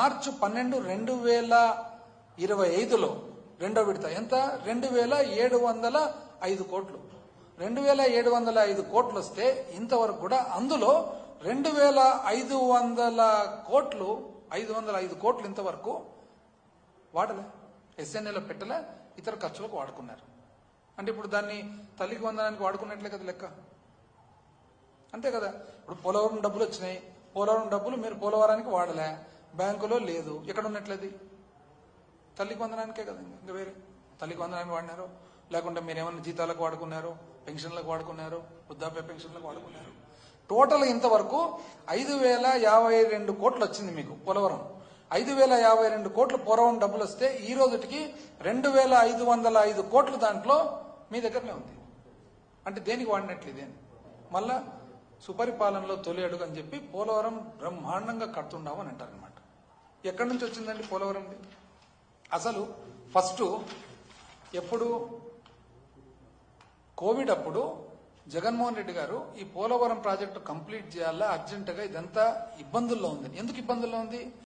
మార్చి 12, 2025లో రెండో విడత ఎంత 2705 కోట్లు. 2705 కోట్లు వస్తే ఇంతవరకు కూడా అందులో 2500 కోట్లు 505 కోట్లు ఇంతవరకు వాడలే, ఎస్ఎన్ఏలో పెట్టలే, ఇతర ఖర్చులకు వాడుకున్నారు. అంటే ఇప్పుడు దాన్ని తల్లికి వందనానికి వాడుకున్నట్లే కదా లెక్క, అంతే కదా. ఇప్పుడు పోలవరం డబ్బులు వచ్చినాయి, పోలవరం డబ్బులు మీరు పోలవరానికి వాడలే, బ్యాంకులో లేదు, ఎక్కడ ఉన్నట్లది తల్లికి వందనానికే కదా. ఇంకా వేరే తల్లికి వందనానికి వాడినారు, లేకుంటే మీరేమన్నా జీతాలకు వాడుకున్నారు, పెన్షన్లకు వాడుకున్నారు, వృద్ధాప్య పెన్షన్లకు వాడుకున్నారు. టోటల్ ఇంతవరకు 5052 కోట్లు వచ్చింది మీకు పోలవరం. 5052 కోట్లు పోలవరం డబ్బులు వస్తే ఈ రోజుకి 2505 కోట్లు దాంట్లో మీ దగ్గరనే ఉంది. అంటే దేనికి వాడినట్లు ఇదేంటి? మళ్ళా సుపరిపాలనలో తొలి అడుగు అని చెప్పి పోలవరం బ్రహ్మాండంగా కడుతున్నావు అని అంటారనమాట. ఎక్కడి నుంచి వచ్చిందండి పోలవరం? అసలు ఫస్ట్ ఎప్పుడు కోవిడ్ అప్పుడు జగన్మోహన్ రెడ్డి గారు ఈ పోలవరం ప్రాజెక్టు కంప్లీట్ చేయాలా అర్జెంటుగా, ఇదంతా ఇబ్బందుల్లో ఉంది. ఎందుకు ఇబ్బందుల్లో ఉంది?